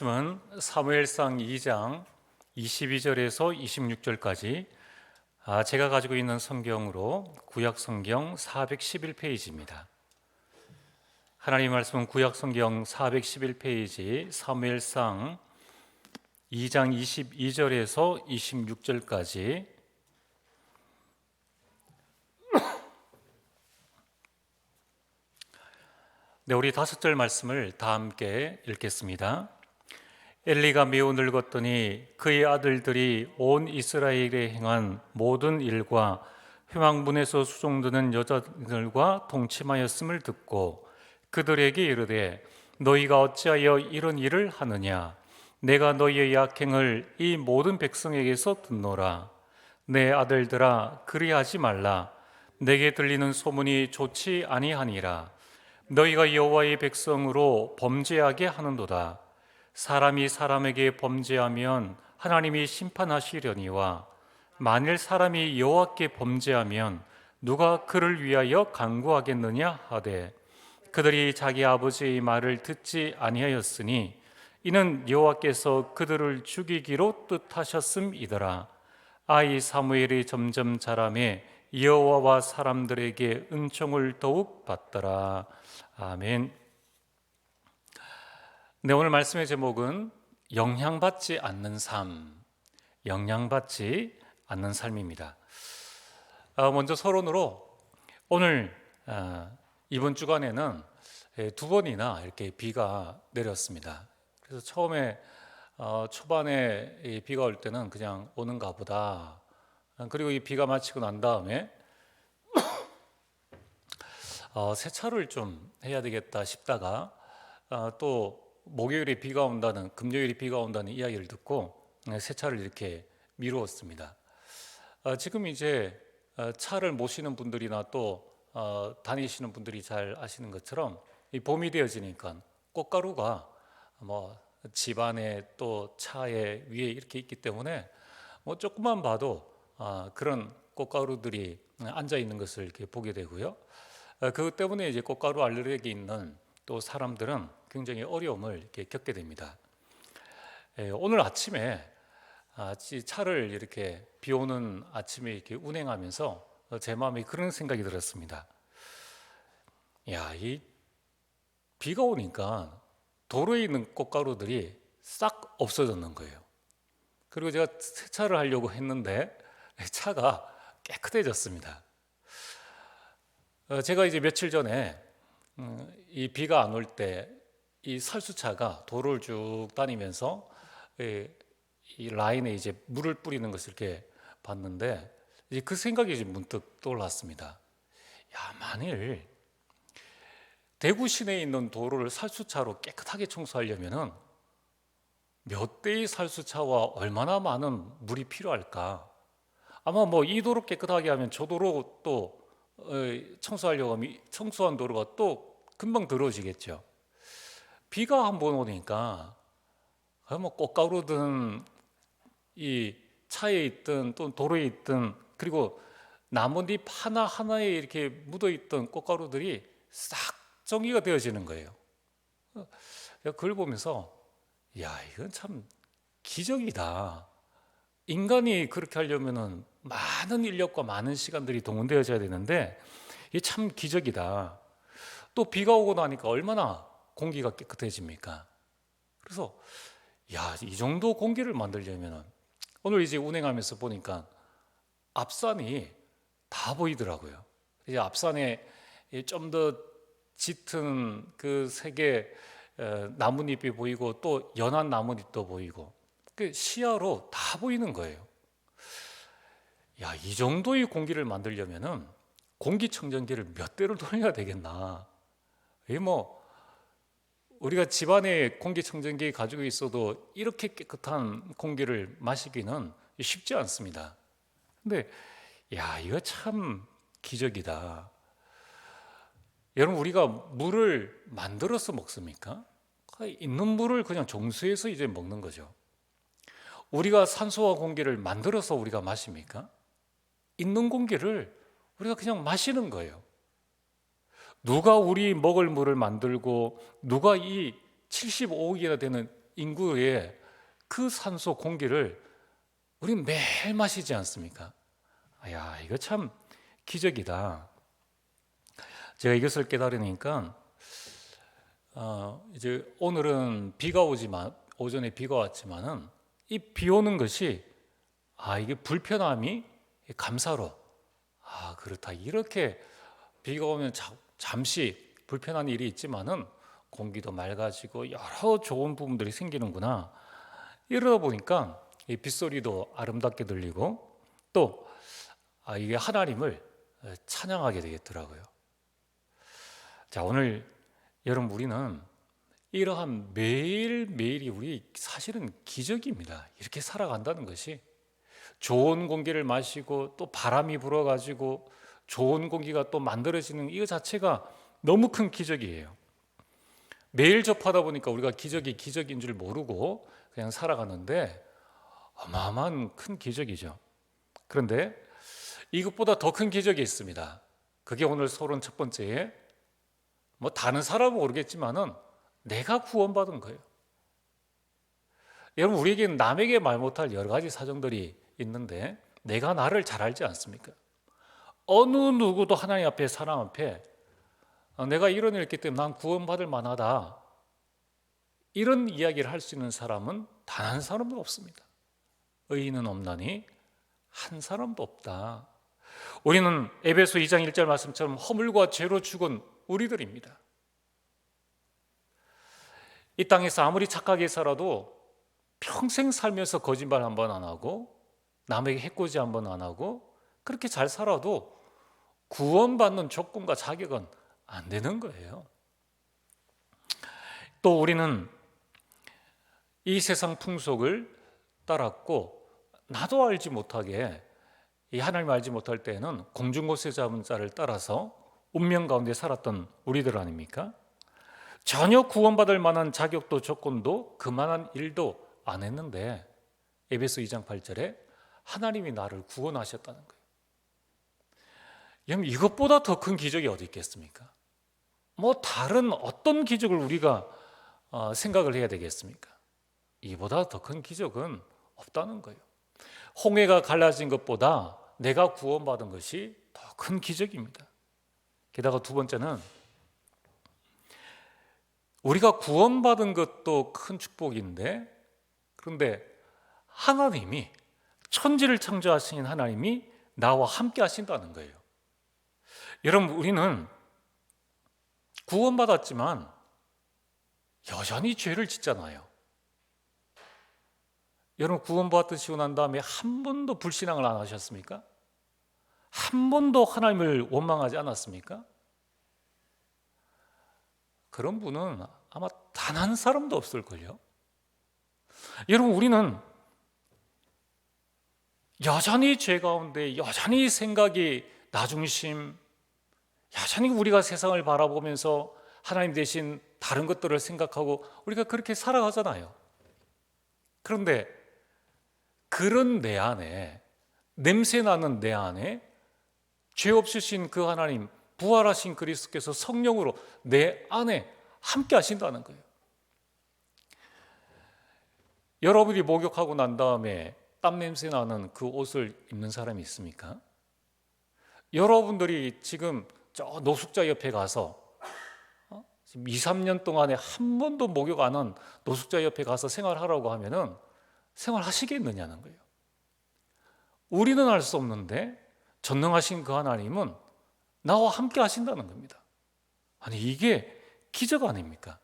말씀은 사무엘상 2장 22절에서 26절까지 제가 가지고 있는 성경으로 구약 성경 411페이지입니다. 하나님 말씀은 구약 성경 411페이지 사무엘상 2장 22절에서 26절까지 우리 5절 말씀을 다 함께 읽겠습니다. 엘리가 매우 늙었더니 그의 아들들이 온 이스라엘에 행한 모든 일과 회막문에서 수종드는 여자들과 동침하였음을 듣고 그들에게 이르되 너희가 어찌하여 이런 일을 하느냐? 내가 너희의 약행을 이 모든 백성에게서 듣노라. 내 아들들아 그리하지 말라. 내게 들리는 소문이 좋지 아니하니라. 너희가 여호와의 백성으로 범죄하게 하는도다. 사람이 사람에게 범죄하면 하나님이 심판하시려니와 만일 사람이 여호와께 범죄하면 누가 그를 위하여 간구하겠느냐 하되 그들이 자기 아버지의 말을 듣지 아니하였으니 이는 여호와께서 그들을 죽이기로 뜻하셨음이더라. 아이 사무엘이 점점 자라매 여호와와 사람들에게 은총을 더욱 받더라. 아멘. 네, 오늘 말씀의 제목은 영향받지 않는 삶, 영향받지 않는 삶입니다. 먼저 서론으로 오늘 이번 주간에는 2번이나 이렇게 비가 내렸습니다. 그래서 처음에 초반에 비가 올 때는 그냥 오는가 보다. 그리고 이 비가 마치고 난 다음에 세차를 좀 해야 되겠다 싶다가 또 목요일에 비가 온다는, 금요일에 비가 온다는 이야기를 듣고 세차를 이렇게 미루었습니다. 지금 이제 차를 모시는 분들이나 또 다니시는 분들이 잘 아시는 것처럼 이 봄이 되어지니까 꽃가루가 뭐 집안에 또 차에 위에 이렇게 있기 때문에 뭐 조금만 봐도 그런 꽃가루들이 앉아 있는 것을 이렇게 보게 되고요. 그것 때문에 이제 꽃가루 알레르기 있는 또 사람들은 굉장히 어려움을 이렇게 겪게 됩니다. 오늘 아침에 차를 이렇게 비 오는 아침에 이렇게 운행하면서 제 마음에 그런 생각이 들었습니다. 이 비가 오니까 도로에 있는 꽃가루들이 싹 없어졌는 거예요. 그리고 제가 세차를 하려고 했는데 차가 깨끗해졌습니다. 제가 이제 며칠 전에 이 비가 안 올 때 이 살수차가 도로를 쭉 다니면서 이 라인에 이제 물을 뿌리는 것을 이렇게 봤는데 이제 그 생각이 이제 문득 떠올랐습니다. 만일 대구 시내에 있는 도로를 살수차로 깨끗하게 청소하려면은 몇 대의 살수차와 얼마나 많은 물이 필요할까? 아마 뭐 이 도로 깨끗하게 하면 저 도로 또 청소하려고 하면 청소한 도로가 또 금방 더러워지겠죠. 비가 한번 오니까 뭐 꽃가루든 이 차에 있든 또 도로에 있든 그리고 나뭇잎 하나하나에 이렇게 묻어있던 꽃가루들이 싹 정리가 되어지는 거예요. 그걸 보면서 이건 참 기적이다. 인간이 그렇게 하려면은 많은 인력과 많은 시간들이 동원되어져야 되는데 이게 참 기적이다. 또 비가 오고 나니까 얼마나 공기가 깨끗해집니까? 그래서 이 정도 공기를 만들려면은 오늘 이제 운행하면서 보니까 앞산이 다 보이더라고요. 이제 앞산에 좀 더 짙은 그 색의 나뭇잎이 보이고 또 연한 나뭇잎도 보이고 그 시야로 다 보이는 거예요. 이 정도의 공기를 만들려면은 공기청정기를 몇 대를 돌려야 되겠나? 이게 뭐 우리가 집안에 공기청정기 가지고 있어도 이렇게 깨끗한 공기를 마시기는 쉽지 않습니다. 근데 이거 참 기적이다. 여러분, 우리가 물을 만들어서 먹습니까? 있는 물을 그냥 정수해서 이제 먹는 거죠. 우리가 산소와 공기를 만들어서 우리가 마십니까? 있는 공기를 우리가 그냥 마시는 거예요. 누가 우리 먹을 물을 만들고 누가 이 75억이나 되는 인구의 그 산소 공기를 우리 매일 마시지 않습니까? 야, 이거 참 기적이다. 제가 이것을 깨달으니까 이제 오늘은 비가 오지만 오전에 비가 왔지만은 이 비 오는 것이 이게 불편함이 감사로 그렇다. 이렇게 비가 오면 잠시 불편한 일이 있지만은 공기도 맑아지고 여러 좋은 부분들이 생기는구나. 이러다 보니까 이 빗소리도 아름답게 들리고 또 이게 하나님을 찬양하게 되겠더라고요. 자, 오늘 여러분 우리는 이러한 매일매일이 우리 사실은 기적입니다. 이렇게 살아간다는 것이 좋은 공기를 마시고 또 바람이 불어가지고 좋은 공기가 또 만들어지는 이거 자체가 너무 큰 기적이에요. 매일 접하다 보니까 우리가 기적이 기적인 줄 모르고 그냥 살아가는데 어마어마한 큰 기적이죠. 그런데 이것보다 더 큰 기적이 있습니다. 그게 오늘 서론 첫 번째에 다른 사람은 모르겠지만은 내가 구원받은 거예요. 여러분 우리에게는 남에게 말 못할 여러 가지 사정들이 있는데 내가 나를 잘 알지 않습니까? 어느 누구도 하나님 앞에 사람 앞에 내가 이런 일 했기 때문에 난 구원받을 만하다 이런 이야기를 할 수 있는 사람은 단 한 사람도 없습니다. 의인은 없나니 한 사람도 없다. 우리는 에베소 2장 1절 말씀처럼 허물과 죄로 죽은 우리들입니다. 이 땅에서 아무리 착하게 살아도 평생 살면서 거짓말 한 번 안 하고 남에게 해코지 한 번 안 하고 그렇게 잘 살아도 구원받는 조건과 자격은 안 되는 거예요. 또 우리는 이 세상 풍속을 따랐고 나도 알지 못하게 이 하나님 알지 못할 때에는 공중곳에 잡은 자를 따라서 운명 가운데 살았던 우리들 아닙니까? 전혀 구원받을 만한 자격도 조건도 그만한 일도 안 했는데 에베소 2장 8절에 하나님이 나를 구원하셨다는 거예요. 여러분 이것보다 더 큰 기적이 어디 있겠습니까? 다른 어떤 기적을 우리가 생각을 해야 되겠습니까? 이보다 더 큰 기적은 없다는 거예요. 홍해가 갈라진 것보다 내가 구원받은 것이 더 큰 기적입니다. 게다가 두 번째는 우리가 구원받은 것도 큰 축복인데 그런데 하나님이 천지를 창조하신 하나님이 나와 함께 하신다는 거예요. 여러분 우리는 구원받았지만 여전히 죄를 짓잖아요. 여러분 구원받으시고 난 다음에 한 번도 불신앙을 안 하셨습니까? 한 번도 하나님을 원망하지 않았습니까? 그런 분은 아마 단 한 사람도 없을걸요. 여러분 우리는 여전히 죄 가운데 여전히 생각이 나중심, 여전히 우리가 세상을 바라보면서 하나님 대신 다른 것들을 생각하고 우리가 그렇게 살아가잖아요. 그런데 그런 내 안에, 냄새나는 내 안에 죄 없으신 그 하나님, 부활하신 그리스도께서 성령으로 내 안에 함께 하신다는 거예요. 여러분이 목욕하고 난 다음에 땀 냄새 나는 그 옷을 입는 사람이 있습니까? 여러분들이 지금 저 노숙자 옆에 가서 지금 2, 3년 동안에 한 번도 목욕 안 한 노숙자 옆에 가서 생활하라고 하면은 생활하시겠느냐는 거예요. 우리는 할 수 없는데 전능하신 그 하나님은 나와 함께 하신다는 겁니다. 아니 이게 기적 아닙니까?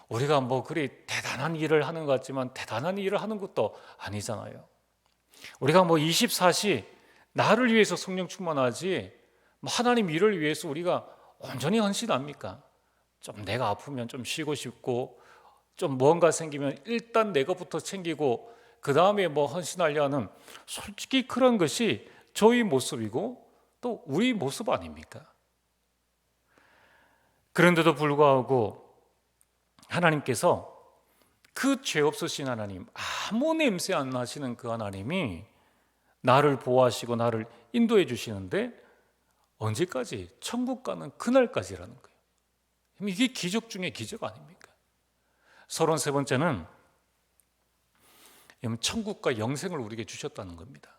우리가 그리 대단한 일을 하는 것 같지만 대단한 일을 하는 것도 아니잖아요. 우리가 24시 나를 위해서 성령 충만하지 하나님 일을 위해서 우리가 온전히 헌신합니까? 좀 내가 아프면 좀 쉬고 싶고 좀 뭔가 생기면 일단 내 것부터 챙기고 그 다음에 헌신하려 하는 솔직히 그런 것이 저희 모습이고 또 우리 모습 아닙니까? 그런데도 불구하고 하나님께서 그 죄 없으신 하나님, 아무 냄새 안 나시는 그 하나님이 나를 보호하시고 나를 인도해 주시는데 언제까지? 천국 가는 그날까지라는 거예요. 이게 기적 중에 기적 아닙니까? 33번째는 여러분, 천국과 영생을 우리에게 주셨다는 겁니다.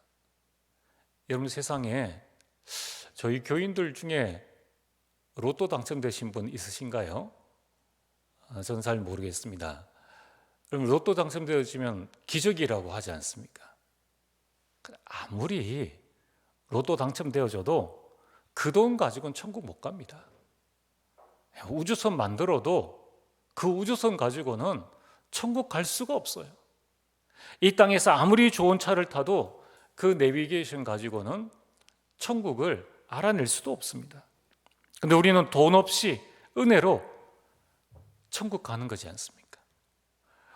여러분, 세상에 저희 교인들 중에 로또 당첨되신 분 있으신가요? 저는 잘 모르겠습니다. 그럼 로또 당첨되어지면 기적이라고 하지 않습니까? 아무리 로또 당첨되어져도 그 돈 가지고는 천국 못 갑니다. 우주선 만들어도 그 우주선 가지고는 천국 갈 수가 없어요. 이 땅에서 아무리 좋은 차를 타도 그 내비게이션 가지고는 천국을 알아낼 수도 없습니다. 근데 우리는 돈 없이 은혜로 천국 가는 거지 않습니까?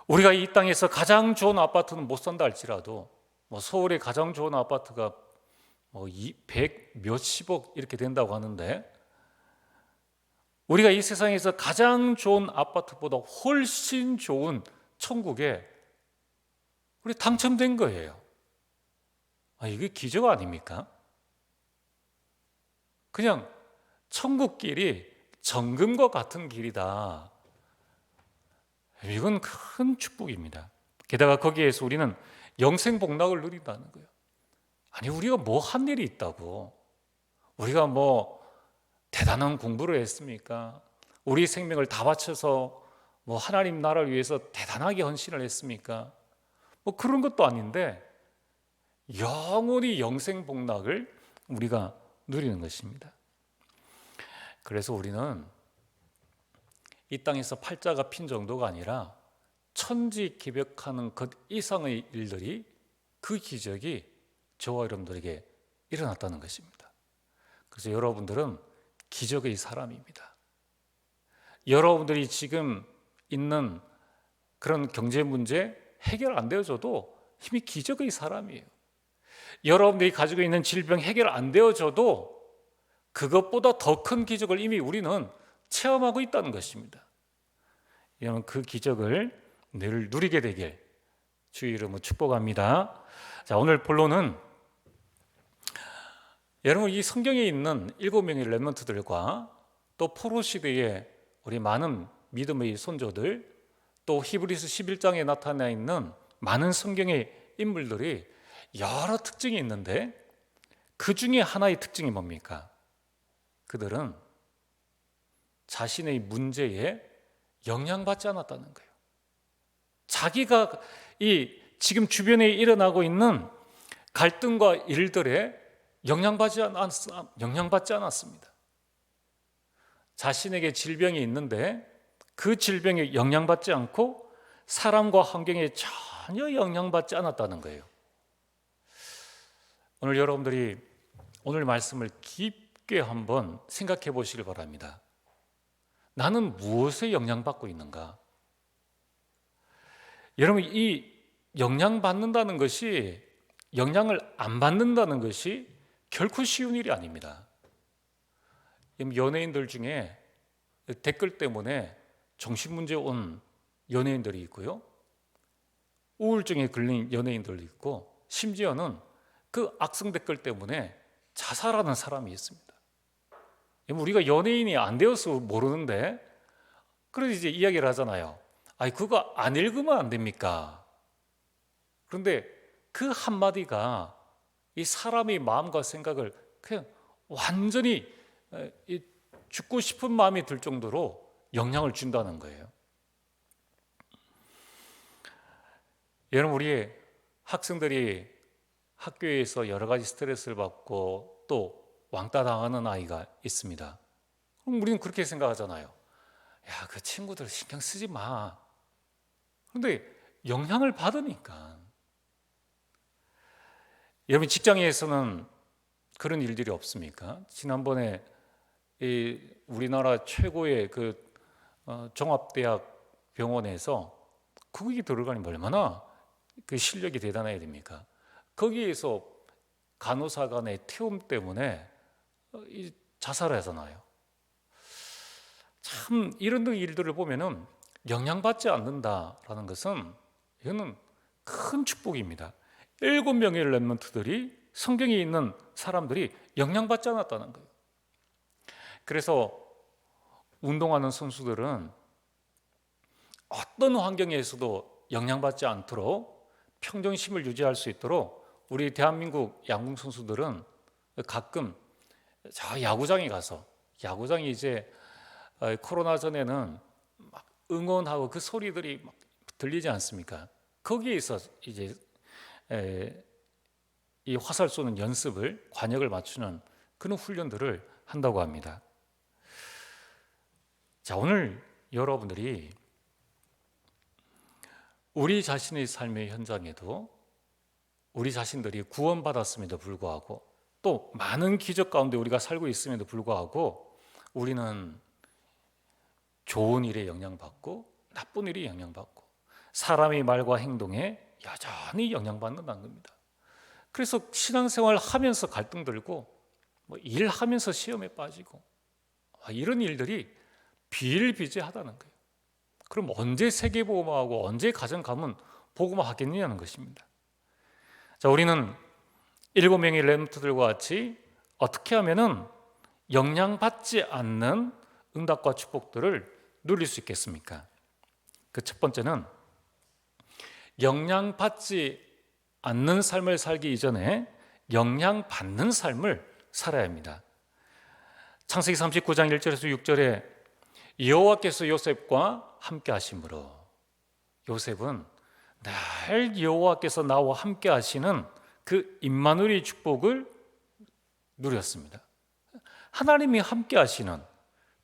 우리가 이 땅에서 가장 좋은 아파트는 못 산다 할지라도 서울의 가장 좋은 아파트가 100 몇십억 이렇게 된다고 하는데, 우리가 이 세상에서 가장 좋은 아파트보다 훨씬 좋은 천국에 우리 당첨된 거예요. 이게 기적 아닙니까? 그냥 천국길이 정금과 같은 길이다. 이건 큰 축복입니다. 게다가 거기에서 우리는 영생복락을 누린다는 거예요. 아니, 우리가 뭐 한 일이 있다고, 우리가 뭐 대단한 공부를 했습니까? 우리 생명을 다 바쳐서 뭐 하나님 나라를 위해서 대단하게 헌신을 했습니까? 그런 것도 아닌데 영원히 영생복락을 우리가 누리는 것입니다. 그래서 우리는 이 땅에서 팔자가 핀 정도가 아니라 천지기벽하는 것 이상의 일들이, 그 기적이 저와 여러분들에게 일어났다는 것입니다. 그래서 여러분들은 기적의 사람입니다. 여러분들이 지금 있는 그런 경제 문제 해결 안 되어져도 이미 기적의 사람이에요. 여러분들이 가지고 있는 질병 해결 안 되어져도 그것보다 더 큰 기적을 이미 우리는 체험하고 있다는 것입니다. 여러분, 그 기적을 늘 누리게 되길 주의 이름으로 축복합니다. 자, 오늘 본론은 여러분, 이 성경에 있는 7명의 렘넌트들과 또 포로 시대의 우리 많은 믿음의 손조들, 또 히브리서 11장에 나타나 있는 많은 성경의 인물들이 여러 특징이 있는데, 그 중에 하나의 특징이 뭡니까? 그들은 자신의 문제에 영향받지 않았다는 거예요. 자기가 지금 주변에 일어나고 있는 갈등과 일들에 영향받지 않았습니다. 자신에게 질병이 있는데 그 질병에 영향받지 않고 사람과 환경에 전혀 영향받지 않았다는 거예요. 오늘 여러분들이 오늘 말씀을 깊게 한번 생각해 보시길 바랍니다. 나는 무엇에 영향받고 있는가? 여러분, 이 영향받는다는 것이, 영향을 안 받는다는 것이 결코 쉬운 일이 아닙니다. 연예인들 중에 댓글 때문에 정신문제 온 연예인들이 있고요, 우울증에 걸린 연예인들도 있고, 심지어는 그 악성 댓글 때문에 자살하는 사람이 있습니다. 우리가 연예인이 안 되어서 모르는데, 그래서 이제 이야기를 하잖아요. 그거 안 읽으면 안 됩니까? 그런데 그 한마디가 이 사람의 마음과 생각을 그냥 완전히 죽고 싶은 마음이 들 정도로 영향을 준다는 거예요. 여러분, 우리 학생들이 학교에서 여러 가지 스트레스를 받고 또 왕따 당하는 아이가 있습니다. 그럼 우리는 그렇게 생각하잖아요. 그 친구들 신경 쓰지 마. 그런데 영향을 받으니까. 여러분, 직장에서는 그런 일들이 없습니까? 지난번에 우리나라 최고의 종합대학 병원에서 거기 들어가니 얼마나 그 실력이 대단해야 됩니까? 거기에서 간호사 간의 태움 때문에 자살하잖아요. 참, 이런 일들을 보면은 영향받지 않는다라는 것은, 이거는 큰 축복입니다. 7명의 렘넌트들이, 성경에 있는 사람들이 영향받지 않았다는 거예요. 그래서 운동하는 선수들은 어떤 환경에서도 영향받지 않도록 평정심을 유지할 수 있도록 우리 대한민국 양궁 선수들은 가끔 저 야구장에 가서, 야구장이 이제 코로나 전에는 막 응원하고 그 소리들이 막 들리지 않습니까? 거기에서 이제 이 화살 쏘는 연습을, 관역을 맞추는 그런 훈련들을 한다고 합니다. 자, 오늘 여러분들이 우리 자신의 삶의 현장에도 우리 자신들이 구원받았음에도 불구하고 또 많은 기적 가운데 우리가 살고 있음에도 불구하고 우리는 좋은 일에 영향받고 나쁜 일에 영향받고 사람의 말과 행동에 여전히 영향받는다는 겁니다. 그래서 신앙생활 하면서 갈등 들고 일하면서 시험에 빠지고 이런 일들이 비일비재하다는 거예요. 그럼 언제 세계복음화하고 언제 가정가문 복음화하겠느냐는 것입니다. 자, 우리는 7명의 렘넌트들과 같이 어떻게 하면은 영향받지 않는 응답과 축복들을 누릴 수 있겠습니까? 그 첫 번째는 영향받지 않는 삶을 살기 이전에 영향받는 삶을 살아야 합니다. 창세기 39장 1절에서 6절에 여호와께서 요셉과 함께 하심으로, 요셉은 늘 여호와께서 나와 함께 하시는 그 임마누엘의 축복을 누렸습니다. 하나님이 함께 하시는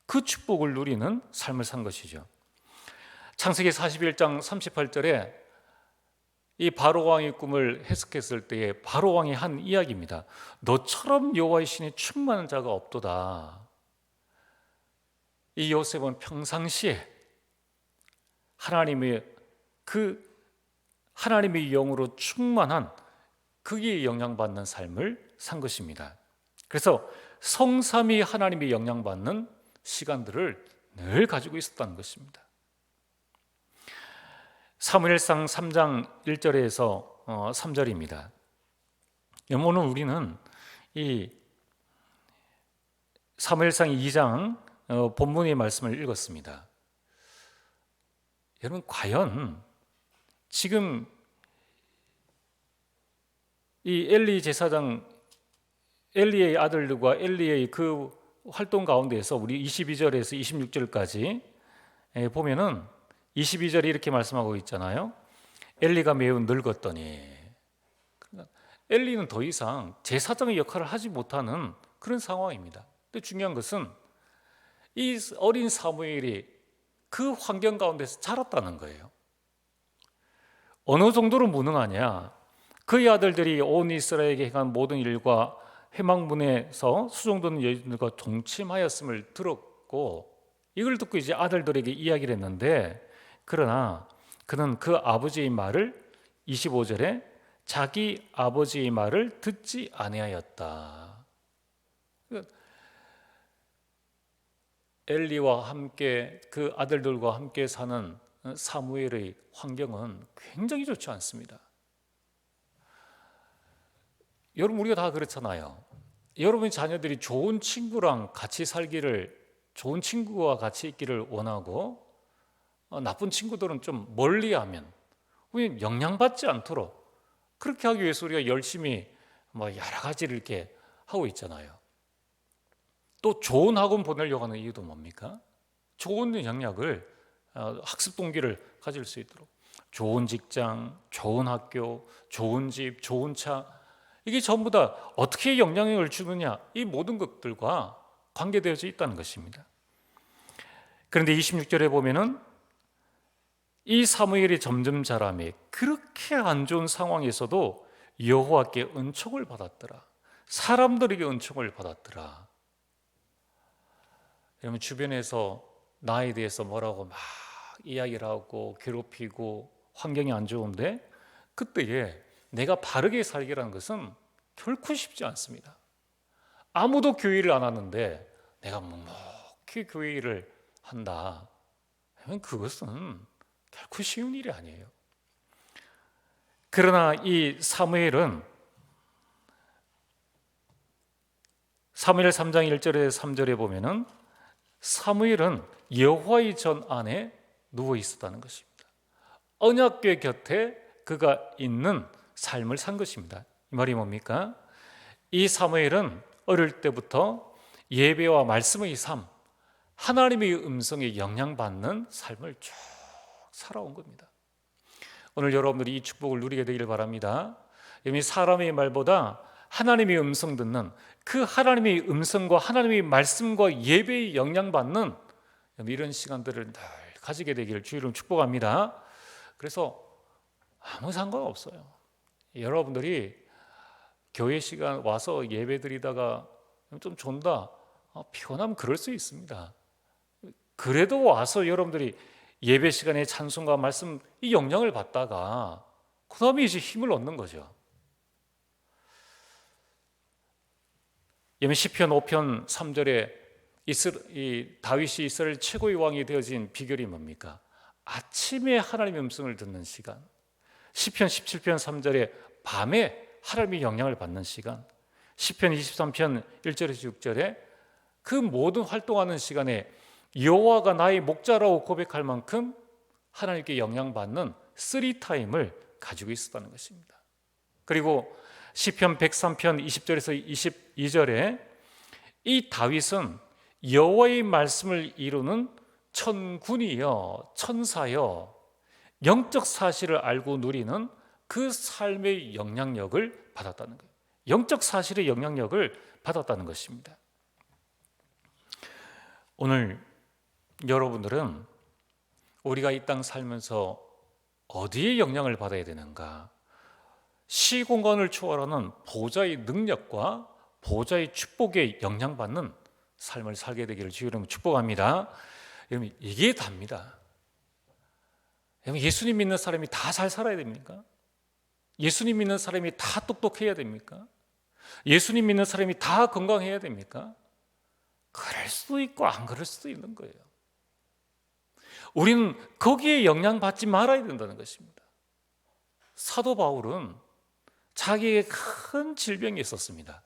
그 축복을 누리는 삶을 산 것이죠. 창세기 41장 38절에 이 바로왕의 꿈을 해석했을 때에 바로왕이 한 이야기입니다. 너처럼 여호와의 신이 충만한 자가 없도다. 이 요셉은 평상시에 하나님의 영으로 충만한 거기에 영향받는 삶을 산 것입니다. 그래서 성삼위 하나님의 영향받는 시간들을 늘 가지고 있었다는 것입니다. 사무엘상 3장 1절에서 3절입니다. 오늘 우리는 이 사무엘상 2장 본문의 말씀을 읽었습니다. 여러분, 과연 지금 이 엘리 제사장, 엘리의 아들들과 엘리의 그 활동 가운데에서 우리 22절에서 26절까지 보면은 22절이 이렇게 말씀하고 있잖아요. 엘리가 매우 늙었더니, 그러니까 엘리는 더 이상 제사장의 역할을 하지 못하는 그런 상황입니다. 근데 중요한 것은 이 어린 사무엘이 그 환경 가운데서 자랐다는 거예요. 어느 정도로 무능하냐? 그의 아들들이 온 이스라엘에게 행한 모든 일과 회막문에서 수종되는 여인들과 동침하였음을 들었고, 이걸 듣고 이제 아들들에게 이야기를 했는데, 그러나 그는 그 아버지의 말을 25절에 자기 아버지의 말을 듣지 아니하였다. 엘리와 함께 그 아들들과 함께 사는 사무엘의 환경은 굉장히 좋지 않습니다. 여러분, 우리가 다 그렇잖아요. 여러분의 자녀들이 좋은 친구랑 같이 살기를, 좋은 친구와 같이 있기를 원하고, 나쁜 친구들은 좀 멀리하면 우리는 영향받지 않도록 그렇게 하기 위해서 우리가 열심히 여러 가지를 이렇게 하고 있잖아요. 또 좋은 학원 보내려고 하는 이유도 뭡니까? 좋은 영향을, 학습 동기를 가질 수 있도록 좋은 직장, 좋은 학교, 좋은 집, 좋은 차, 이게 전부 다 어떻게 영향을 주느냐, 이 모든 것들과 관계되어져 있다는 것입니다. 그런데 26절에 보면은 이 사무엘이 점점 자라매 그렇게 안 좋은 상황에서도 여호와께 은총을 받았더라. 사람들에게 은총을 받았더라. 여러분, 주변에서 나에 대해서 뭐라고 막 이야기를 하고 괴롭히고 환경이 안 좋은데 그때에 내가 바르게 살기라는 것은 결코 쉽지 않습니다. 아무도 교회를 안 하는데 내가 묵묵히 교회를 한다. 그것은 결코 쉬운 일이 아니에요. 그러나 이 사무엘은 사무엘 3장 1절에 3절에 보면은 사무엘은 여호와의 전 안에 누워 있었다는 것입니다. 언약궤 곁에 그가 있는 삶을 산 것입니다. 이 말이 뭡니까? 이 사무엘은 어릴 때부터 예배와 말씀의 삶, 하나님의 음성에 영향받는 삶을 쭉 살아온 겁니다. 오늘 여러분들이 이 축복을 누리게 되기를 바랍니다. 이미 사람의 말보다 하나님의 음성 듣는, 그 하나님의 음성과 하나님의 말씀과 예배에 영향받는 이런 시간들을 늘 가지게 되기를 주의 이름으로 축복합니다. 그래서 아무 상관없어요. 여러분들이 교회 시간 와서 예배 드리다가 좀 존다, 피곤하면 그럴 수 있습니다. 그래도 와서 여러분들이 예배 시간에 찬송과 말씀 이 영향을 받다가 그 다음에 이제 힘을 얻는 거죠. 시편 5편 3절에 다윗이 이스라엘 최고의 왕이 되어진 비결이 뭡니까? 아침에 하나님의 음성을 듣는 시간. 시편 17편 3절에 밤에 하나님의 영향을 받는 시간. 시편 23편 1절에서 6절에 그 모든 활동하는 시간에 여호와가 나의 목자라고 고백할 만큼 하나님께 영향받는 3타임을 가지고 있었다는 것입니다. 그리고 시편 103편 20절에서 22절에 이 다윗은 여호와의 말씀을 이루는 천군이여 천사여 영적 사실을 알고 누리는 그 삶의 영향력을 받았다는 거예요. 영적 사실의 영향력을 받았다는 것입니다. 오늘 여러분들은 우리가 이 땅 살면서 어디에 영향을 받아야 되는가? 시공간을 초월하는 보좌의 능력과 보좌의 축복에 영향받는 삶을 살게 되기를 주의 이름으로 축복합니다. 여러분, 이게 답니다. 여러분, 예수님 믿는 사람이 다 잘 살아야 됩니까? 예수님 믿는 사람이 다 똑똑해야 됩니까? 예수님 믿는 사람이 다 건강해야 됩니까? 그럴 수도 있고 안 그럴 수도 있는 거예요. 우리는 거기에 영향받지 말아야 된다는 것입니다. 사도 바울은 자기에게 큰 질병이 있었습니다.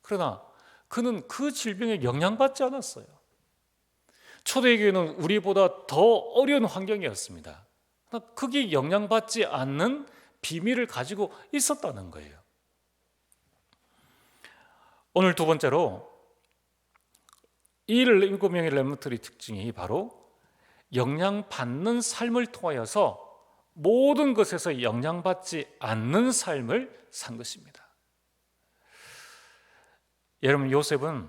그러나 그는 그 질병에 영향받지 않았어요. 초대교회는 우리보다 더 어려운 환경이었습니다. 거기에 영향받지 않는 비밀을 가지고 있었다는 거예요. 오늘 두 번째로 이 7명의 렘넌트의 특징이 바로 영향받는 삶을 통하여서 모든 것에서 영향받지 않는 삶을 산 것입니다. 여러분, 요셉은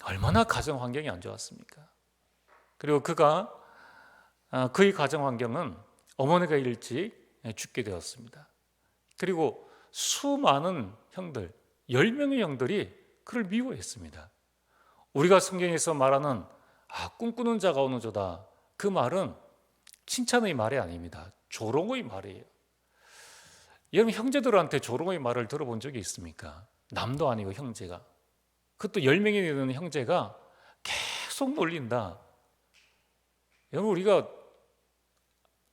얼마나 가정 환경이 안 좋았습니까? 그리고 그의 가정 환경은 어머니가 일찍 죽게 되었습니다. 그리고 수많은 형들, 10명의 형들이 그를 미워했습니다. 우리가 성경에서 말하는 꿈꾸는 자가 오는 조다, 그 말은 칭찬의 말이 아닙니다. 조롱의 말이에요. 여러분, 형제들한테 조롱의 말을 들어본 적이 있습니까? 남도 아니고 형제가, 그것도 10명이 되는 형제가 계속 놀린다. 여러분, 우리가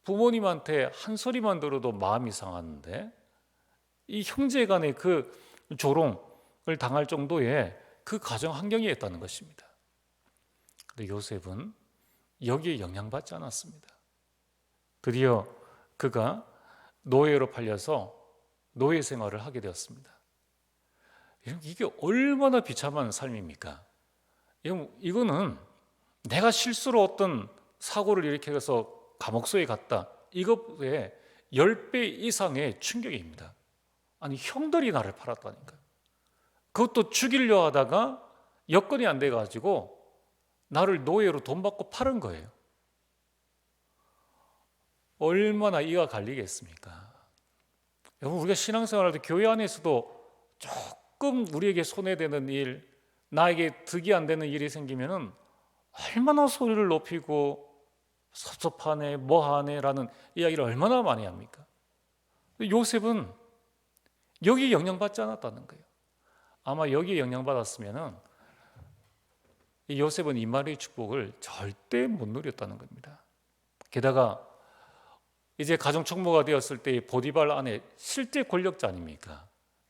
부모님한테 한 소리만 들어도 마음이 상하는데 이 형제 간의 그 조롱을 당할 정도의 그 가정 환경이었다는 것입니다. 그런데 요셉은 여기에 영향받지 않았습니다. 드디어 그가 노예로 팔려서 노예 생활을 하게 되었습니다. 이게 얼마나 비참한 삶입니까? 이거는 내가 실수로 어떤 사고를 일으켜서 감옥소에 갔다, 이것에 10배 이상의 충격입니다. 아니, 형들이 나를 팔았다니까요. 그것도 죽이려 하다가 여건이 안 돼가지고 나를 노예로 돈 받고 팔은 거예요. 얼마나 이가 갈리겠습니까? 여러분, 우리가 신앙생활할 때 교회 안에서도 조금 우리에게 손해되는 일, 나에게 득이 안 되는 일이 생기면은 얼마나 소리를 높이고 섭섭하네, 뭐하네 라는 이야기를 얼마나 많이 합니까? 요셉은 여기에 영향받지 않았다는 거예요. 아마 여기에 영향받았으면은 요셉은 이말의 축복을 절대 못 누렸다는 겁니다. 게다가 이제 가정 총무가 되었을 때 보디발 아내, 실제 권력자 아닙니까?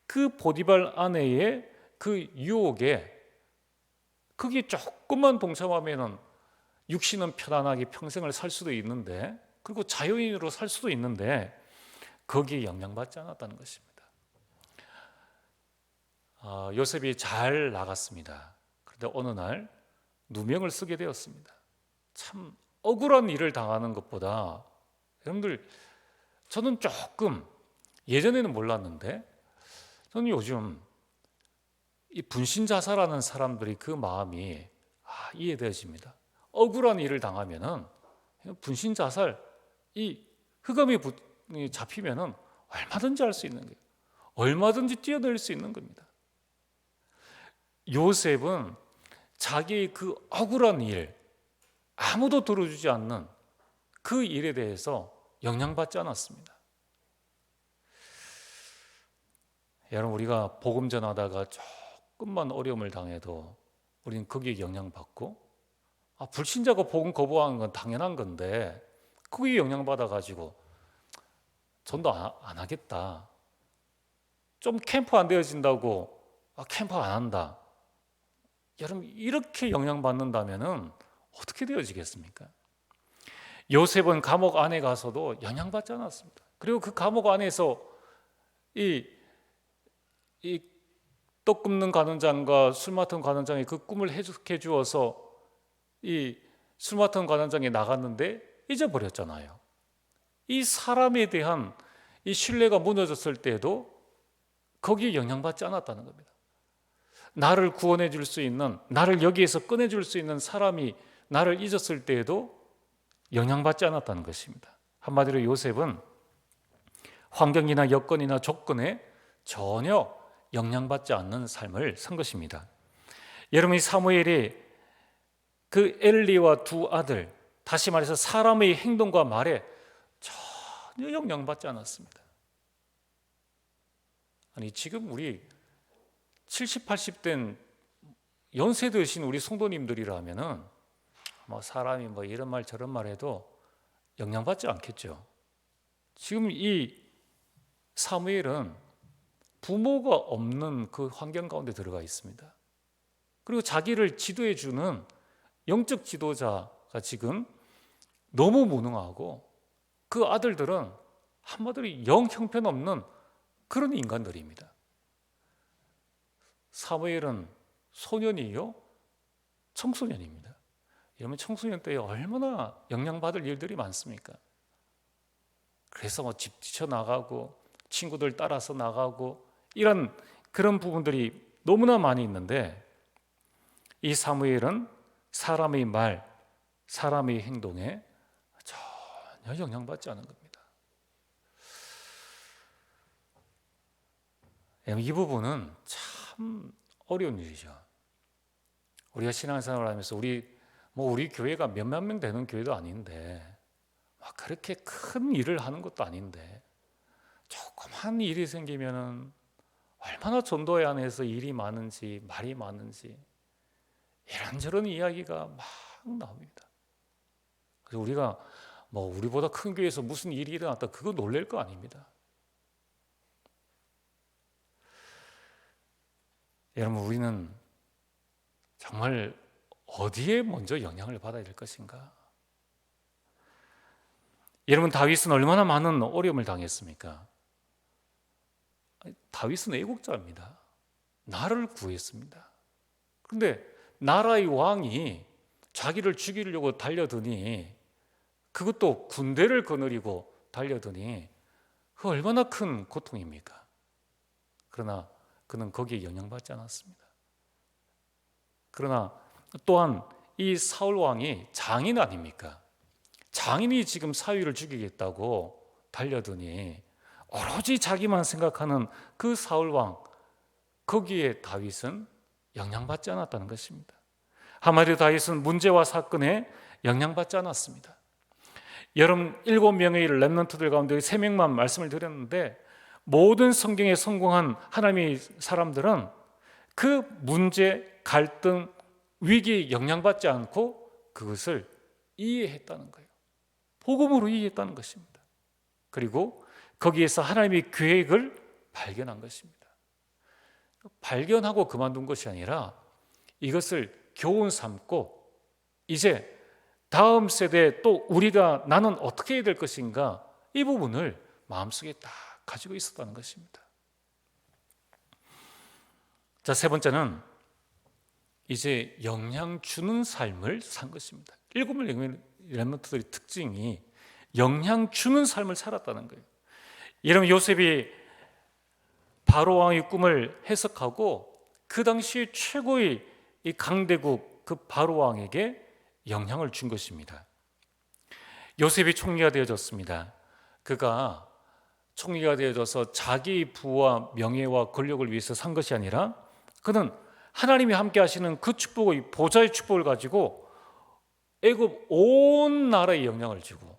그 보디발 아내의 그 유혹에 그게 조금만 동참하면은 육신은 편안하게 평생을 살 수도 있는데, 그리고 자유인으로 살 수도 있는데, 거기에 영향받지 않았다는 것입니다. 요셉이 잘 나갔습니다. 그런데 어느 날 누명을 쓰게 되었습니다. 참 억울한 일을 당하는 것보다, 여러분들, 저는 조금, 예전에는 몰랐는데 저는 요즘 이 분신자살하는 사람들이 그 마음이 이해되어집니다. 억울한 일을 당하면은 분신자살, 이 흑암이 잡히면은 얼마든지 할 수 있는 거예요. 얼마든지 뛰어낼 수 있는 겁니다. 요셉은 자기의 그 억울한 일, 아무도 들어주지 않는 그 일에 대해서 영향받지 않았습니다. 여러분, 우리가 복음 전하다가 조금만 어려움을 당해도 우리는 거기에 영향받고, 불신자가 복음 거부하는 건 당연한 건데 거기에 영향받아가지고 전도 안 하겠다, 좀 캠프 안 되어진다고 캠프 안 한다, 여러분, 이렇게 영향받는다면 어떻게 되어지겠습니까? 요셉은 감옥 안에 가서도 영향받지 않았습니다. 그리고 그 감옥 안에서 이 떡 굽는 관원장과 술 맡은 관원장이 그 꿈을 해석해 주어서 이 술 맡은 관원장이 나갔는데 잊어버렸잖아요. 이 사람에 대한 이 신뢰가 무너졌을 때에도 거기에 영향받지 않았다는 겁니다. 나를 구원해 줄 수 있는, 나를 여기에서 꺼내 줄 수 있는 사람이 나를 잊었을 때에도 영향받지 않았다는 것입니다. 한마디로 요셉은 환경이나 여건이나 조건에 전혀 영향받지 않는 삶을 산 것입니다. 여러분이 사무엘이 그 엘리와 두 아들, 다시 말해서 사람의 행동과 말에 전혀 영향받지 않았습니다. 아니, 지금 우리 70, 80된 연세 드신 우리 성도님들이라면은 사람이 이런 말 저런 말 해도 영향받지 않겠죠. 지금 이 사무엘은 부모가 없는 그 환경 가운데 들어가 있습니다. 그리고 자기를 지도해 주는 영적 지도자가 지금 너무 무능하고, 그 아들들은 한마디로 영 형편없는 그런 인간들입니다. 사무엘은 소년이요, 청소년입니다. 이러면 청소년 때에 얼마나 영향받을 일들이 많습니까? 그래서 집 뛰쳐나가고 친구들 따라서 나가고 이런 그런 부분들이 너무나 많이 있는데, 이 사무엘은 사람의 말, 사람의 행동에 전혀 영향받지 않은 겁니다. 이 부분은 참 어려운 일이죠. 우리가 신앙생활을 하면서 우리 교회가 몇만 명 되는 교회도 아닌데, 그렇게 큰 일을 하는 것도 아닌데, 조그만 일이 생기면은 얼마나 전도회 안에서 일이 많은지, 말이 많은지, 이런저런 이야기가 막 나옵니다. 그래서 우리가 우리보다 큰 교회에서 무슨 일이 일어났다, 그거 놀랄 거 아닙니다. 여러분, 우리는 정말 어디에 먼저 영향을 받아야 될 것인가? 여러분, 다윗은 얼마나 많은 어려움을 당했습니까? 다윗은 애국자입니다. 나라를 구했습니다. 그런데 나라의 왕이 자기를 죽이려고 달려드니, 그것도 군대를 거느리고 달려드니, 그 얼마나 큰 고통입니까? 그러나 그는 거기에 영향받지 않았습니다. 그러나 또한 이 사울 왕이 장인 아닙니까? 장인이 지금 사위를 죽이겠다고 달려드니 오로지 자기만 생각하는 그 사울 왕, 거기에 다윗은 영향받지 않았다는 것입니다. 한마디로 다윗은 문제와 사건에 영향받지 않았습니다. 여러분, 7명의 렘넌트들 가운데 3명만 말씀을 드렸는데, 모든 성경에 성공한 하나님의 사람들은 그 문제, 갈등, 위기에 영향받지 않고 그것을 이해했다는 거예요. 복음으로 이해했다는 것입니다. 그리고 거기에서 하나님의 계획을 발견한 것입니다. 발견하고 그만둔 것이 아니라 이것을 교훈 삼고, 이제 다음 세대 또 나는 어떻게 해야 될 것인가, 이 부분을 마음속에 딱 가지고 있었다는 것입니다. 자, 세 번째는 이제 영향 주는 삶을 산 것입니다. 7명의 렘넌트들의 특징이 영향 주는 삶을 살았다는 거예요. 이러면 요셉이 바로 왕의 꿈을 해석하고 그 당시 최고의 이 강대국 그 바로 왕에게 영향을 준 것입니다. 요셉이 총리가 되어졌습니다. 그가 총리가 되어져서 자기 부와 명예와 권력을 위해서 산 것이 아니라 그는 하나님이 함께 하시는 그 축복의 보좌의 축복을 가지고 애굽 온 나라에 영향을 주고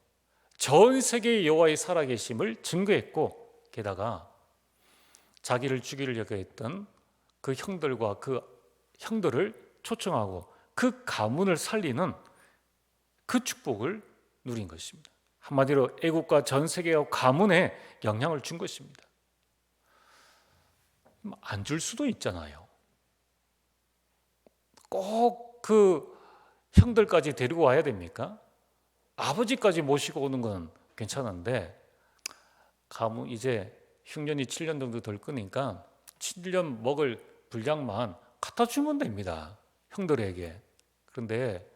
전 세계의 여호와의 살아계심을 증거했고, 게다가 자기를 죽이려고 했던 그 형들과 그 형들을 초청하고 그 가문을 살리는 그 축복을 누린 것입니다. 한마디로 애국과 전 세계의 가문에 영향을 준 것입니다. 안 줄 수도 있잖아요. 꼭 그 형들까지 데리고 와야 됩니까? 아버지까지 모시고 오는 건 괜찮은데 가문 이제 흉년이 7년 정도 덜 끄니까 7년 먹을 분량만 갖다 주면 됩니다, 형들에게. 그런데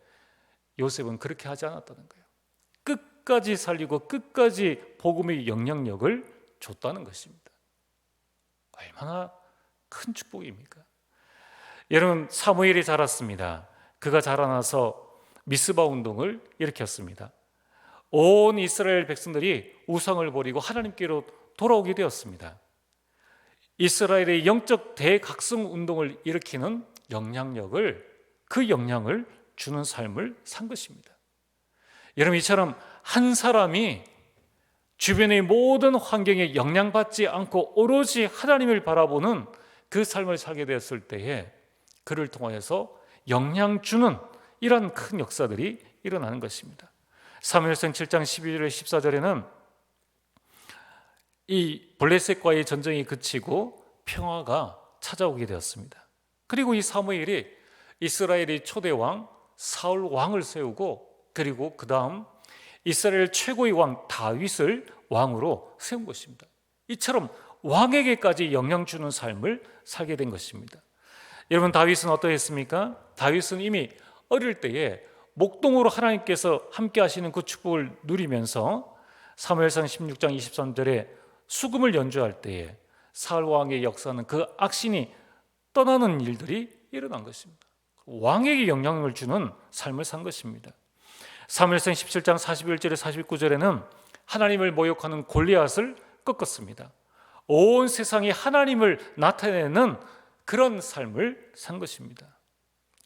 요셉은 그렇게 하지 않았다는 거예요. 끝까지 살리고 끝까지 복음의 영향력을 줬다는 것입니다. 얼마나 큰 축복입니까? 여러분, 사무엘이 자랐습니다. 그가 자라나서 미스바 운동을 일으켰습니다. 온 이스라엘 백성들이 우상을 버리고 하나님께로 돌아오게 되었습니다. 이스라엘의 영적 대각성 운동을 일으키는 그 영향을 주는 삶을 산 것입니다. 여러분, 이처럼 한 사람이 주변의 모든 환경에 영향받지 않고 오로지 하나님을 바라보는 그 삶을 살게 되었을 때에 그를 통하여서 영향 주는 이러한 큰 역사들이 일어나는 것입니다. 사무엘상 7장 12절에 14절에는 이 블레셋과의 전쟁이 그치고 평화가 찾아오게 되었습니다. 그리고 이 사무엘이 이스라엘의 초대 왕 사울 왕을 세우고, 그리고 그 다음 이스라엘 최고의 왕 다윗을 왕으로 세운 것입니다. 이처럼 왕에게까지 영향 주는 삶을 살게 된 것입니다. 여러분, 다윗은 어떠했습니까? 다윗은 이미 어릴 때에 목동으로 하나님께서 함께 하시는 그 축복을 누리면서 사무엘상 16장 23절에 수금을 연주할 때에 사울 왕의 역사는 그 악신이 떠나는 일들이 일어난 것입니다. 왕에게 영향을 주는 삶을 산 것입니다. 사무엘상 17장 41절에 49절에는 하나님을 모욕하는 골리앗을 꺾었습니다. 온 세상에 하나님을 나타내는 그런 삶을 산 것입니다.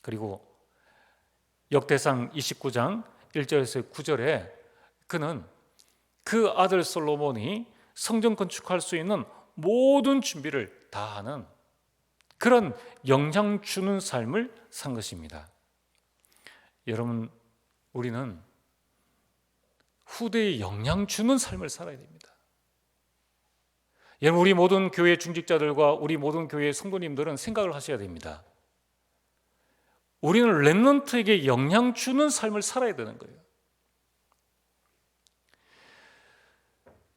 그리고 역대상 29장 1절에서 9절에 그는 그 아들 솔로몬이 성전 건축할 수 있는 모든 준비를 다 하는 그런 영향 주는 삶을 산 것입니다. 여러분, 우리는 후대에 영향 주는 삶을 살아야 됩니다. 여러분, 우리 모든 교회 중직자들과 우리 모든 교회 성도님들은 생각을 하셔야 됩니다. 우리는 렘넌트에게 영향 주는 삶을 살아야 되는 거예요.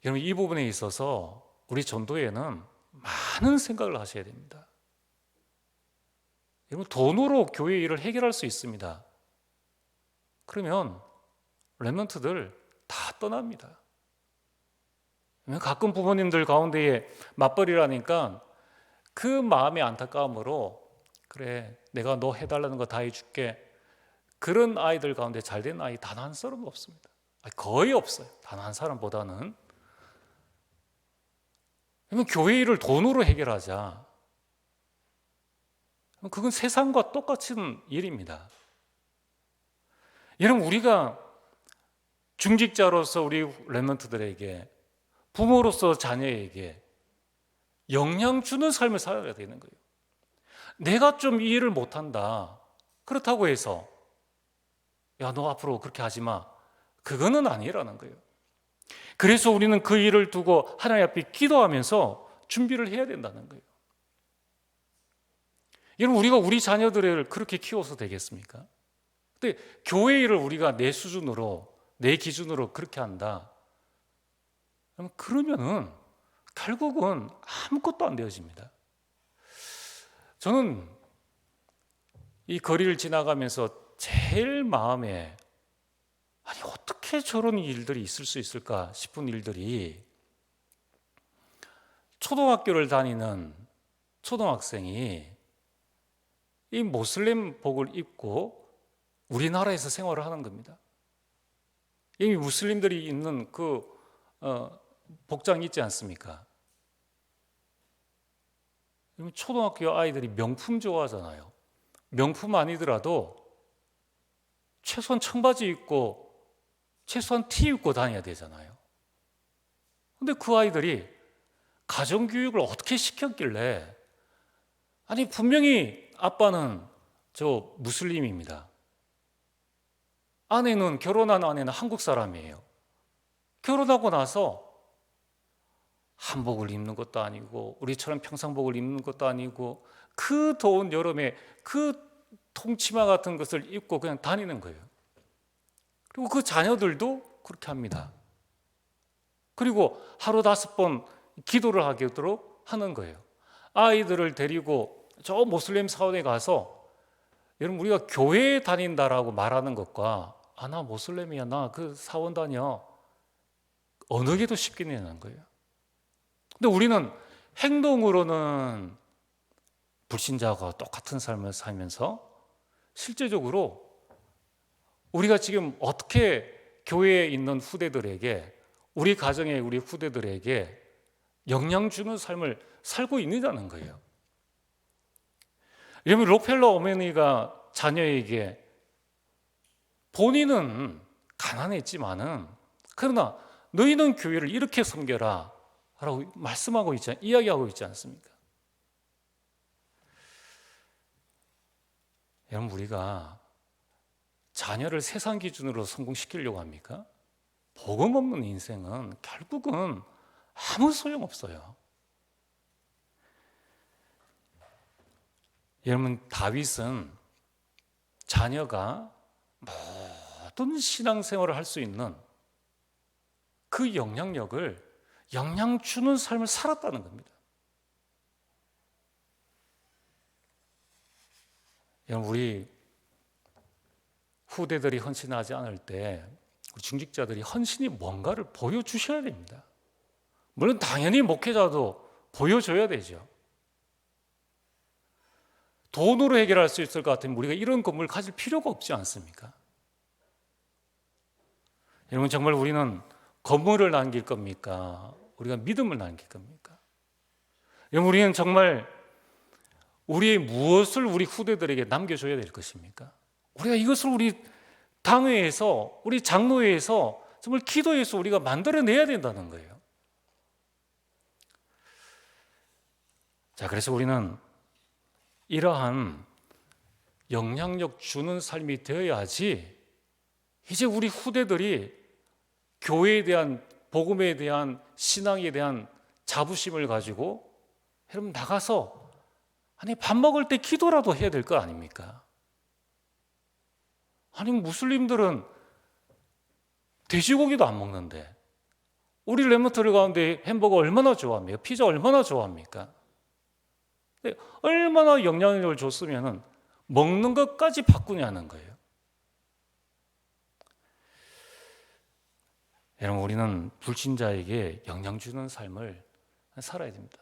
여러분, 이 부분에 있어서 우리 전도회는 많은 생각을 하셔야 됩니다. 여러분, 돈으로 교회 일을 해결할 수 있습니다. 그러면 렘넌트들 다 떠납니다. 가끔 부모님들 가운데에 맞벌이라니까 그 마음의 안타까움으로 그래, 내가 너 해달라는 거 다 해줄게. 그런 아이들 가운데 잘된 아이 단 한 사람도 없습니다. 거의 없어요. 단 한 사람보다는. 교회 일을 돈으로 해결하자. 그건 세상과 똑같은 일입니다. 여러분, 우리가 중직자로서 우리 렘넌트들에게, 부모로서 자녀에게 영향 주는 삶을 살아야 되는 거예요. 내가 좀 이 일을 못한다, 그렇다고 해서 야, 너 앞으로 그렇게 하지 마, 그거는 아니라는 거예요. 그래서 우리는 그 일을 두고 하나님 앞에 기도하면서 준비를 해야 된다는 거예요. 여러분, 우리가 우리 자녀들을 그렇게 키워서 되겠습니까? 근데 교회 일을 우리가 내 수준으로, 내 기준으로 그렇게 한다, 그러면은 결국은 아무것도 안 되어집니다. 저는 이 거리를 지나가면서 제일 마음에 아니 어떻게 저런 일들이 있을 수 있을까 싶은 일들이 초등학교를 다니는 초등학생이 이 모슬림 복을 입고 우리나라에서 생활을 하는 겁니다. 이미 무슬림들이 입는 그 복장 있지 않습니까? 초등학교 아이들이 명품 좋아하잖아요. 명품 아니더라도 최소한 청바지 입고 최소한 티 입고 다녀야 되잖아요. 근데 그 아이들이 가정교육을 어떻게 시켰길래 아니 분명히 아빠는 저 무슬림입니다. 결혼한 아내는 한국 사람이에요. 결혼하고 나서 한복을 입는 것도 아니고 우리처럼 평상복을 입는 것도 아니고 그 더운 여름에 그 통치마 같은 것을 입고 그냥 다니는 거예요. 그리고 그 자녀들도 그렇게 합니다. 그리고 하루 5번 기도를 하도록 하는 거예요. 아이들을 데리고 저 모슬림 사원에 가서 여러분 우리가 교회에 다닌다라고 말하는 것과 나 모슬림이야 나 그 사원 다녀 어느 게 더 쉽게 내는 거예요. 근데 우리는 행동으로는 불신자가 똑같은 삶을 살면서 실제적으로 우리가 지금 어떻게 교회에 있는 후대들에게 우리 가정의 우리 후대들에게 영향 주는 삶을 살고 있느냐는 거예요. 여러분 록펠러 어머니가 자녀에게 본인은 가난했지만은 그러나 너희는 교회를 이렇게 섬겨라 라고 이야기하고 있지 않습니까? 여러분 우리가 자녀를 세상 기준으로 성공시키려고 합니까? 복음 없는 인생은 결국은 아무 소용없어요. 여러분 다윗은 자녀가 모든 신앙생활을 할 수 있는 그 영향 주는 삶을 살았다는 겁니다. 여러분 우리 후대들이 헌신하지 않을 때 우리 중직자들이 헌신이 뭔가를 보여주셔야 됩니다. 물론 당연히 목회자도 보여줘야 되죠. 돈으로 해결할 수 있을 것 같으면 우리가 이런 건물을 가질 필요가 없지 않습니까? 여러분 정말 우리는 건물을 남길 겁니까? 우리가 믿음을 남길 겁니까? 여러분 우리는 정말 우리의 무엇을 우리 후대들에게 남겨줘야 될 것입니까? 우리가 이것을 우리 당회에서 우리 장로회에서 정말 기도해서 우리가 만들어내야 된다는 거예요. 자, 그래서 우리는 이러한 영향력 주는 삶이 되어야지 이제 우리 후대들이 교회에 대한 복음에 대한 신앙에 대한 자부심을 가지고 여러분 나가서 밥 먹을 때 기도라도 해야 될 거 아닙니까? 무슬림들은 돼지고기도 안 먹는데 우리 렘넌트들 가운데 햄버거 얼마나 좋아합니까? 피자 얼마나 좋아합니까? 얼마나 영향력을 줬으면 먹는 것까지 바꾸냐는 거예요. 여러분 우리는 불신자에게 영향 주는 삶을 살아야 됩니다.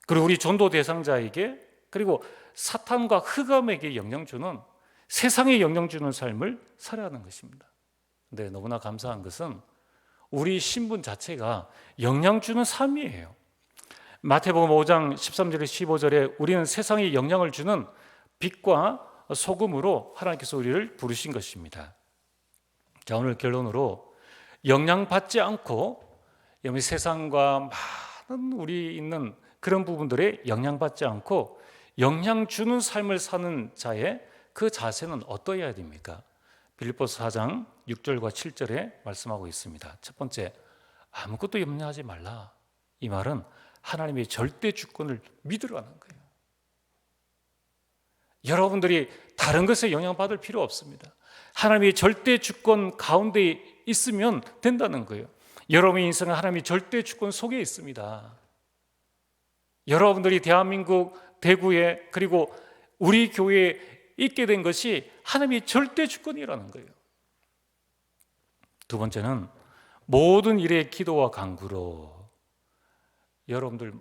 그리고 우리 전도 대상자에게 그리고 사탄과 흑암에게 영향 주는 세상에 영향 주는 삶을 살아야 하는 것입니다. 근데 너무나 감사한 것은 우리 신분 자체가 영향 주는 삶이에요. 마태복음 5장 13절에 15절에 우리는 세상에 영향을 주는 빛과 소금으로 하나님께서 우리를 부르신 것입니다. 자, 오늘 결론으로 영향받지 않고 세상과 많은 우리 있는 그런 부분들에 영향받지 않고 영향 주는 삶을 사는 자의 그 자세는 어떠해야 됩니까? 빌립보서 4장 6절과 7절에 말씀하고 있습니다. 첫 번째, 아무것도 염려하지 말라. 이 말은 하나님의 절대 주권을 믿으라는 거예요. 여러분들이 다른 것에 영향받을 필요 없습니다. 하나님의 절대 주권 가운데 있으면 된다는 거예요. 여러분의 인생은 하나님의 절대 주권 속에 있습니다. 여러분들이 대한민국 대구에 그리고 우리 교회에 있게 된 것이 하나님의 절대 주권이라는 거예요. 두 번째는 모든 일에 기도와 간구로, 여러분들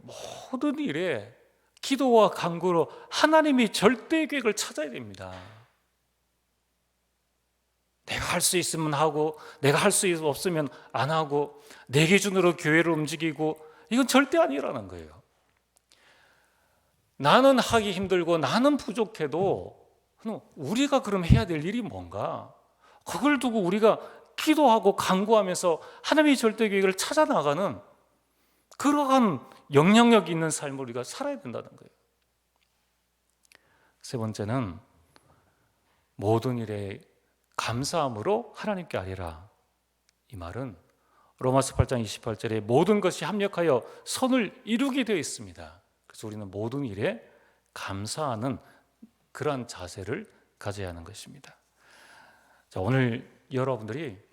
모든 일에 기도와 간구로 하나님의 절대 계획을 찾아야 됩니다. 내가 할 수 있으면 하고 내가 할 수 없으면 안 하고 내 기준으로 교회를 움직이고, 이건 절대 아니라는 거예요. 나는 하기 힘들고 나는 부족해도 우리가 그럼 해야 될 일이 뭔가, 그걸 두고 우리가 기도하고 간구하면서 하나님의 절대 계획을 찾아 나가는 그러한 영향력 있는 삶을 우리가 살아야 된다는 거예요. 세 번째는 모든 일에 감사함으로 하나님께 아뢰라. 이 말은 로마서 8장 28절에 모든 것이 합력하여 선을 이루게 되어 있습니다. 그래서 우리는 모든 일에 감사하는 그러한 자세를 가져야 하는 것입니다. 자, 오늘 여러분들이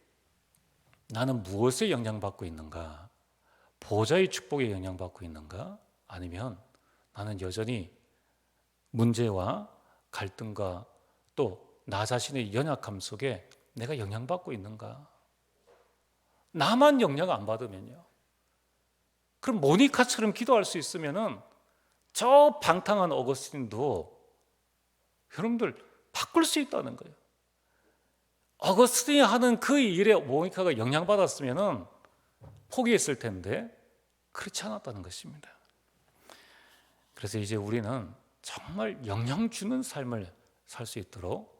나는 무엇에 영향받고 있는가? 보좌의 축복에 영향받고 있는가? 아니면 나는 여전히 문제와 갈등과 또 나 자신의 연약함 속에 내가 영향받고 있는가? 나만 영향 안 받으면요, 그럼 모니카처럼 기도할 수 있으면은 저 방탕한 어거스틴도 여러분들 바꿀 수 있다는 거예요. 어거스틴이 하는 그 일에 모니카가 영향받았으면은 포기했을 텐데 그렇지 않았다는 것입니다. 그래서 이제 우리는 정말 영향 주는 삶을 살 수 있도록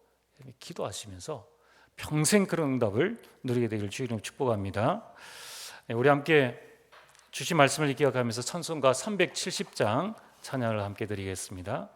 기도하시면서 평생 그런 응답을 누리게 되길 주의 이름으로 축복합니다. 우리 함께 주신 말씀을 기억하면서 찬송가 370장 찬양을 함께 드리겠습니다.